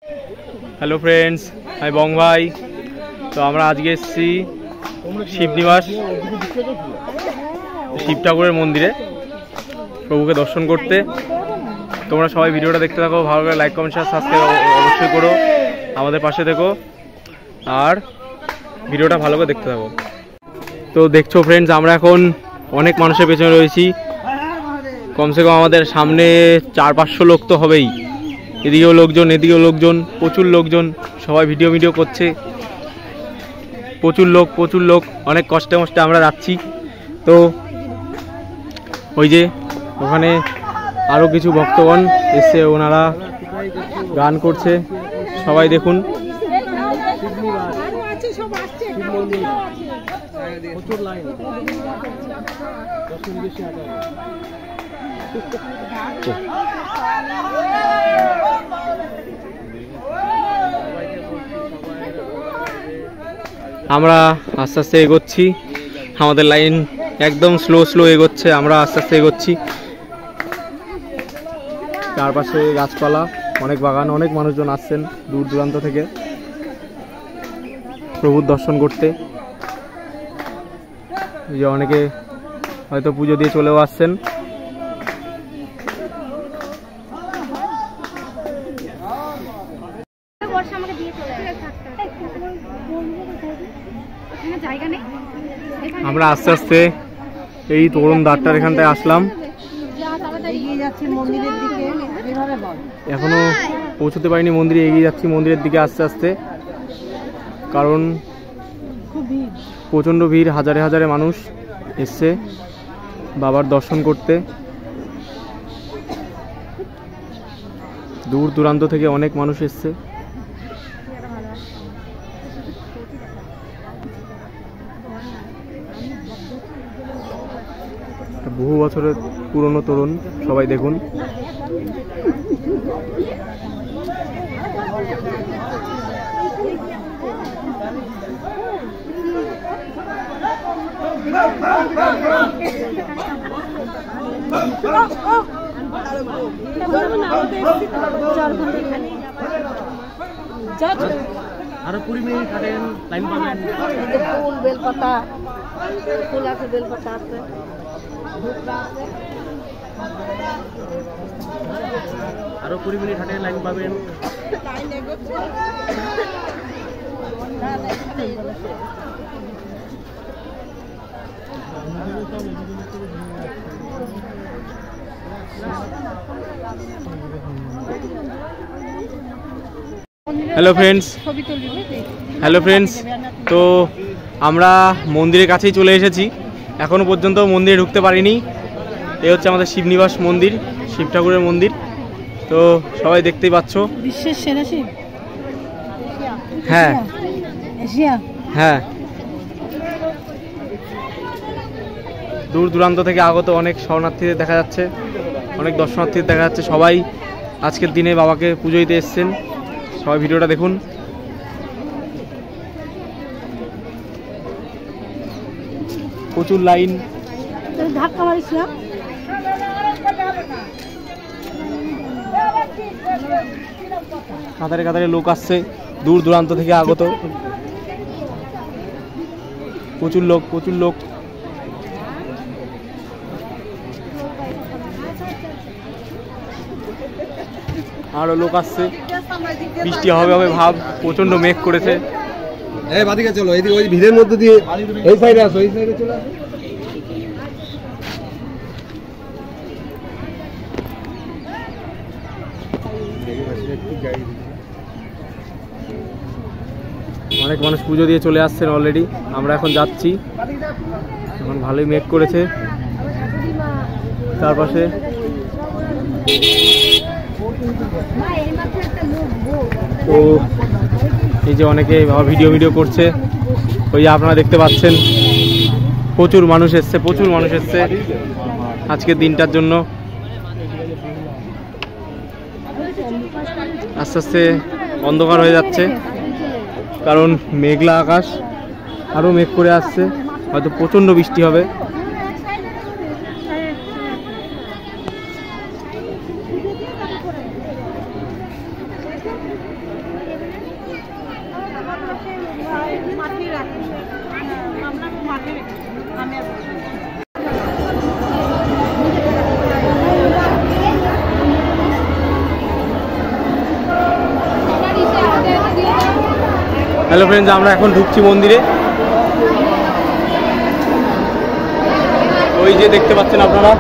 Hello friends, मैं बंग भाई। तो আমরা আজকে এসেছি শিবনিবাস শিব ঠাকুরের মন্দিরে প্রভুকে দর্শন করতে। তোমরা সবাই ভিডিওটা দেখতে থাকো, ভালো করে লাইক কমেন্ট শেয়ার সাবস্ক্রাইব অবশ্যই করো, আমাদের পাশে থেকো আর ভিডিওটা ভালো করে দেখতে থাকো। তো দেখছো ফ্রেন্ডস, আমরা এখন অনেক মানুষের পেছনে রয়েছি। কমসে কম আমাদের সামনে 400-500 লোক তো হবেই। এদিকেও লোকজন, এদিকেও লোকজন, প্রচুর লোকজন, সবাই ভিডিও করছে। প্রচুর লোক, অনেক কষ্টে মষ্টে আমরা যাচ্ছি। তো ওই যে ওখানে আরও কিছু ভক্তগণ এসে ওনারা গান করছে, সবাই দেখুন। আমরা আস্তে আস্তে এগোচ্ছি, আমাদের লাইন একদম স্লো এগোচ্ছে, আমরা আস্তে আস্তে এগোচ্ছি। চারপাশে গাছপালা, অনেক বাগান, অনেক মানুষজন আসছেন দূর দূরান্ত থেকে প্রভুর দর্শন করতে। এই যে অনেকে হয়তো পুজো দিয়ে চলেও আসছেন। আমরা আস্তে আস্তে এই তরুণ দ্বারটার এখানটায় আসলাম। এখনো পৌঁছতে পারিনি মন্দিরে, এগিয়ে যাচ্ছি মন্দিরের দিকে আস্তে আস্তে, কারণ প্রচণ্ড ভিড়, হাজারে হাজারে মানুষ এসছে বাবার দর্শন করতে। দূর দূরান্ত থেকে অনেক মানুষ এসছে। বহু বছরের পুরনো তরুণ, সবাই দেখুন। আরো 20 মিনিট হাঁটেন, লাইন পাবেন। ফুল বেলপাতা, ফুল আছে, বেলপাতা আছে, আরো 20 মিনিট হাঁটেন, লাইন পাবেন। হ্যালো ফ্রেন্ডস, তো আমরা মন্দিরের কাছেই চলে এসেছি। এখনো পর্যন্ত মন্দিরে ঢুকতে পারিনি। এই হচ্ছে আমাদের শিবনিবাস মন্দির, শিব ঠাকুরের মন্দির। তো সবাই দেখতেই পাচ্ছ, বিশ্বের সেরা শিব। হ্যাঁ, দূর দূরান্ত থেকে আগত অনেক শরণার্থীদের দেখা যাচ্ছে, অনেক দর্শনার্থীদের দেখা যাচ্ছে। সবাই আজকের দিনে বাবাকে পুজো দিতে এসছেন। সবাই ভিডিওটা দেখুন। প্রচুর লাইন, কাতারে কাতারে লোক আসছে দূর দূরান্ত থেকে আগত। প্রচুর লোক। আরো লোক আসছে, বৃষ্টি হবে ভাব, প্রচন্ড মেঘ করেছে। বাদিকে চলো, এইদিকে ওই ভিড়ের মধ্যে দিয়ে এই সাইডে আসো, এই সাইডে চলে আসো। অনেক মানুষ পুজো দিয়ে চলে আসছেন অলরেডি। আমরা এখন যাচ্ছি, এখন ভালোই মেঘ করেছে চারপাশে। তো এই যে অনেকে ভিডিও করছে, ওই যে আপনারা দেখতে পাচ্ছেন প্রচুর মানুষ এসছে আজকের দিনটার জন্য। আস্তে আস্তে অন্ধকার হয়ে যাচ্ছে, কারণ মেঘলা আকাশ, আরও মেঘ করে আসছে, হয়তো প্রচণ্ড বৃষ্টি হবে। হ্যালো ফ্রেন্ডস, আমরা এখন ঢুকছি মন্দিরে। ওই যে দেখতে পাচ্ছেন আপনারা,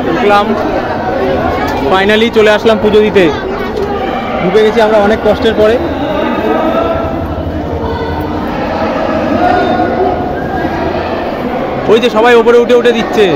ঢুকলাম, ফাইনালি চলে আসলাম পুজো দিতে। ঢুকে গেছি আমরা অনেক কষ্টের পরে। ওই যে সবাই ওপরে উঠে উঠে দিচ্ছে।